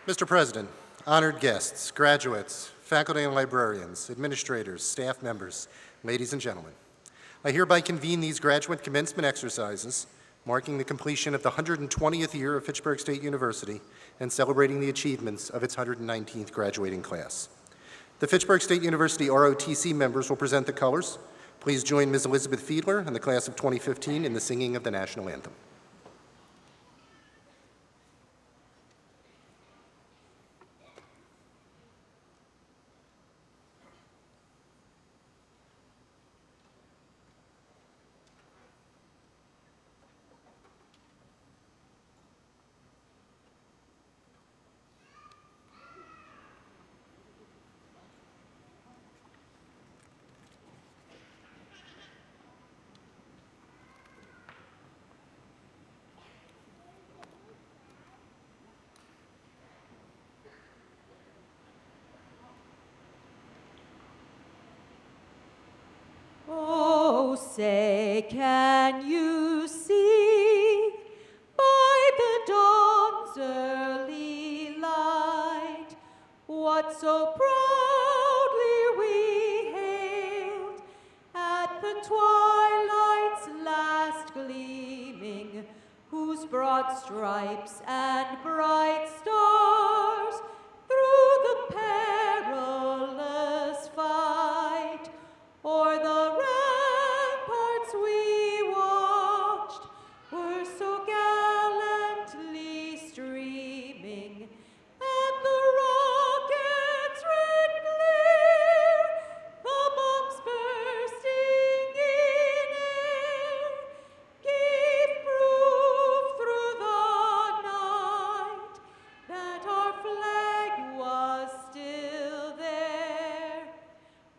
Mr. President, honored guests, graduates, faculty and librarians, administrators, staff members, ladies and gentlemen, I hereby convene these graduate commencement exercises, marking the completion of the 120th year of Fitchburg State University and celebrating the achievements of its 119th graduating class. The Fitchburg State University ROTC members will present the colors. Please join Ms. Elizabeth Fiedler and the class of 2015 in the singing of the national anthem. Oh, say, can you see by the dawn's early light what so proudly we hailed at the twilight's last gleaming, whose broad stripes and bright stars through the perilous fight o'er the ramparts we watched were so gallantly streaming, and the rocket's red glare, the bombs bursting in air, gave proof through the night that our flag was still there.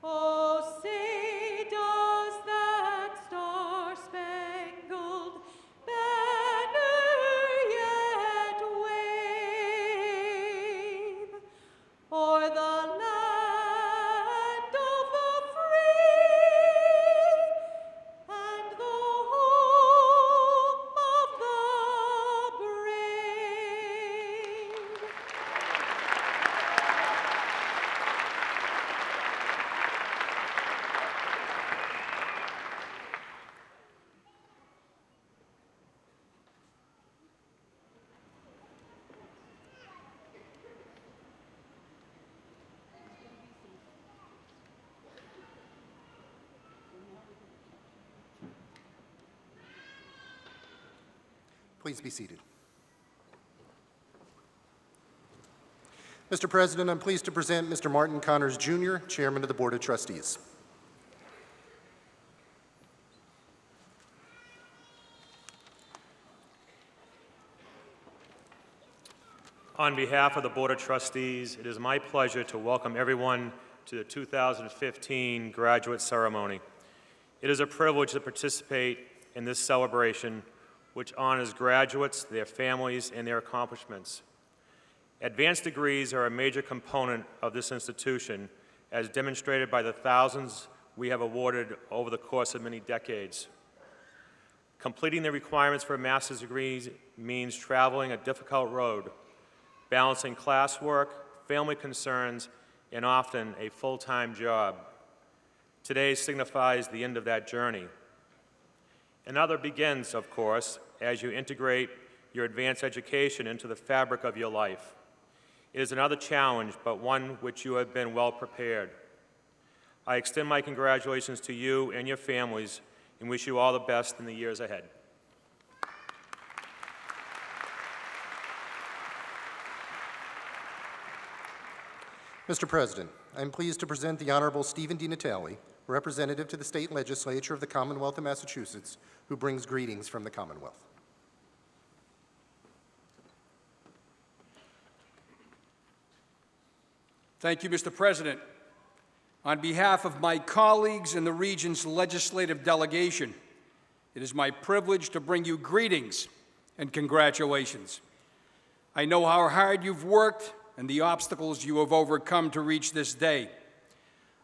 Oh, say does that star-spangled banner yet wave o'er the land of the free and the home of the brave? Please be seated. Mr. President, I'm pleased to present Mr. Martin Connors, Jr., Chairman of the Board of Trustees. On behalf of the Board of Trustees, it is my pleasure to welcome everyone to the 2015 graduate ceremony. It is a privilege to participate in this celebration, which honors graduates, their families, and their accomplishments. Advanced degrees are a major component of this institution, as demonstrated by the thousands we have awarded over the course of many decades. Completing the requirements for a master's degree means traveling a difficult road, balancing classwork, family concerns, and often a full-time job. Today signifies the end of that journey. Another begins, of course, as you integrate your advanced education into the fabric of your life. It is another challenge, but one which you have been well prepared. I extend my congratulations to you and your families and wish you all the best in the years ahead. Mr. President, I'm pleased to present the Honorable Stephen D. Natale, Representative to the State Legislature of the Commonwealth of Massachusetts, who brings greetings from the Commonwealth. Thank you, Mr. President. On behalf of my colleagues in the region's legislative delegation, it is my privilege to bring you greetings and congratulations. I know how hard you've worked and the obstacles you have overcome to reach this day.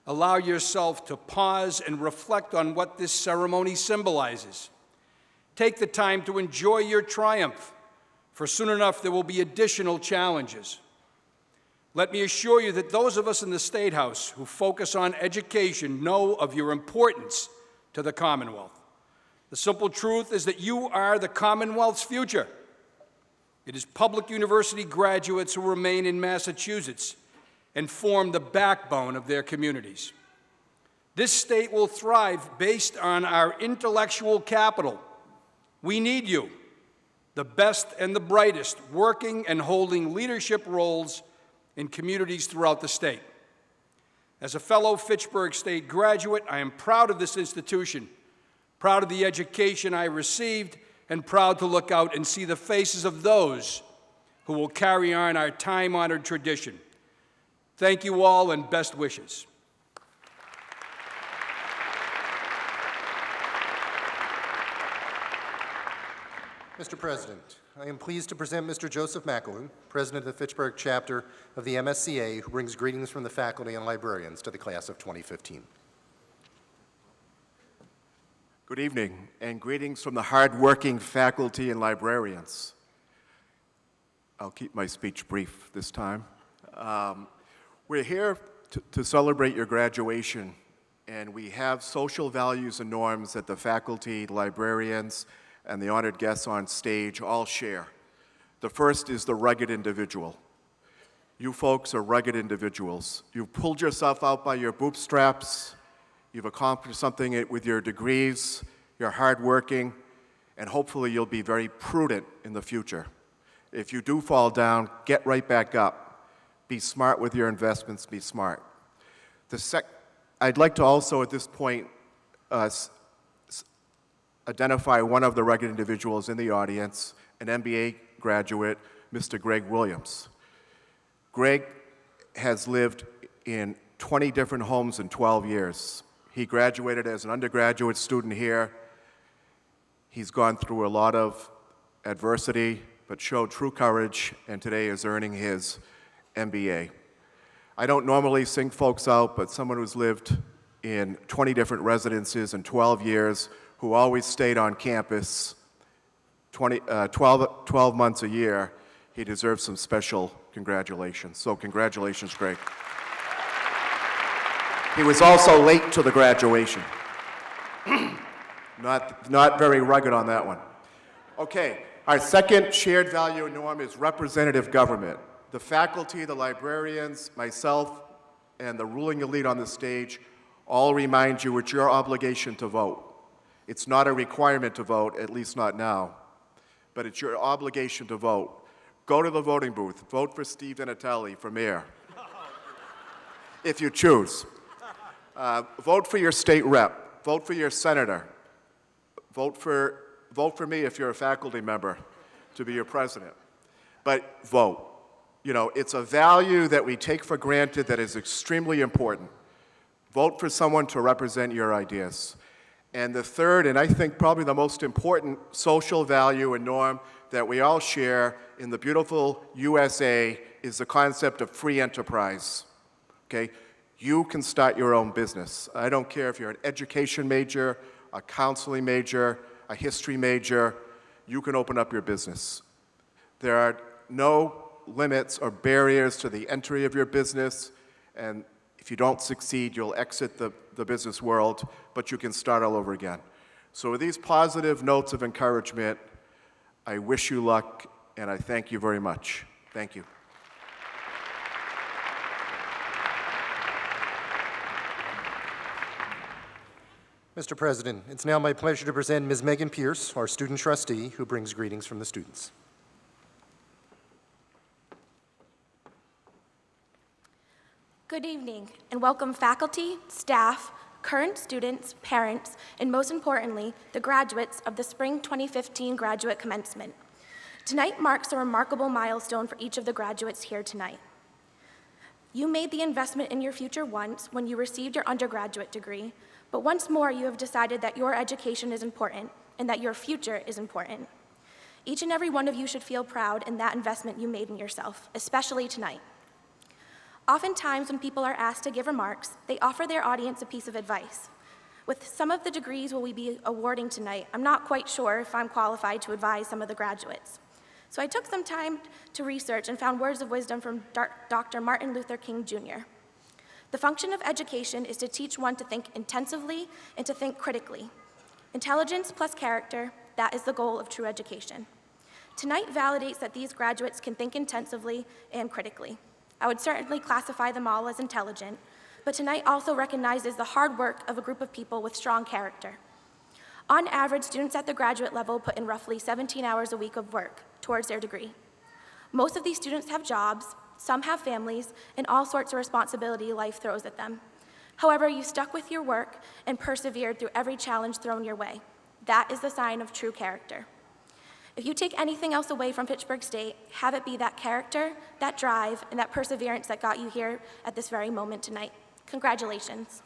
Allow yourself to pause and reflect on what this ceremony symbolizes. Take the time to enjoy your triumph, for soon enough there will be additional challenges. Let me assure you that those of us in the State House who focus on education know of your importance to the Commonwealth. The simple truth is that you are the Commonwealth's future. It is public university graduates who remain in Massachusetts and form the backbone of their communities. This state will thrive based on our intellectual capital. We need you, the best and the brightest, working and holding leadership roles in communities throughout the state. As a fellow Fitchburg State graduate, I am proud of this institution, proud of the education I received, and proud to look out and see the faces of those who will carry on our time-honored tradition. Thank you all, and best wishes. Mr. President, I am pleased to present Mr. Joseph McAloon, President of the Fitchburg chapter of the MSCA, who brings greetings from the faculty and librarians to the class of 2015. Good evening, and greetings from the hard-working faculty and librarians. I'll keep my speech brief this time. We're here to celebrate your graduation, and we have social values and norms that the faculty, librarians, and the honored guests on stage all share. The first is the rugged individual. You folks are rugged individuals. You've pulled yourself out by your bootstraps. You've accomplished something with your degrees. You're hardworking, and hopefully you'll be very prudent in the future. If you do fall down, get right back up. Be smart with your investments. Be smart. I'd like to also, at this point, identify one of the rugged individuals in the audience, an MBA graduate, Mr. Greg Williams. Greg has lived in 20 different homes in 12 years. He graduated as an undergraduate student here. He's gone through a lot of adversity, but showed true courage, and today is earning his MBA. I don't normally sing folks out, but someone who's lived in 20 different residences in 12 years, who always stayed on campus 12 months a year, he deserves some special congratulations. So congratulations, Greg. He was also late to the graduation. Not very rugged on that one. Okay, our second shared value norm is representative government. The faculty, the librarians, myself, and the ruling elite on the stage all remind you it's your obligation to vote. It's not a requirement to vote, at least not now, but it's your obligation to vote. Go to the voting booth. Vote for Steve Donatelli for mayor, if you choose. Vote for your state rep. Vote for your senator. Vote for me if you're a faculty member to be your president. But vote. You know, it's a value that we take for granted that is extremely important. Vote for someone to represent your ideas. And the third, and I think probably the most important social value and norm that we all share in the beautiful USA is the concept of free enterprise, okay? You can start your own business. I don't care if you're an education major, a counseling major, a history major, you can open up your business. There are no limits or barriers to the entry of your business, and if you don't succeed, you'll exit the business world, but you can start all over again. So with these positive notes of encouragement, I wish you luck, and I thank you very much. Thank you. Mr. President, it's now my pleasure to present Ms. Megan Pierce, our student trustee, who brings greetings from the students. Good evening, and welcome faculty, staff, current students, parents, and most importantly, the graduates of the Spring 2015 Graduate Commencement. Tonight marks a remarkable milestone for each of the graduates here tonight. You made the investment in your future once when you received your undergraduate degree, but once more you have decided that your education is important and that your future is important. Each and every one of you should feel proud in that investment you made in yourself, especially tonight. Oftentimes, when people are asked to give remarks, they offer their audience a piece of advice. With some of the degrees we'll be awarding tonight, I'm not quite sure if I'm qualified to advise some of the graduates. So I took some time to research and found words of wisdom from Dr. Martin Luther King Jr. The function of education is to teach one to think intensively and to think critically. Intelligence plus character, that is the goal of true education. Tonight validates that these graduates can think intensively and critically. I would certainly classify them all as intelligent, but tonight also recognizes the hard work of a group of people with strong character. On average, students at the graduate level put in roughly 17 hours a week of work towards their degree. Most of these students have jobs, some have families, and all sorts of responsibility life throws at them. However, you stuck with your work and persevered through every challenge thrown your way. That is the sign of true character. If you take anything else away from Fitchburg State, have it be that character, that drive, and that perseverance that got you here at this very moment tonight. Congratulations.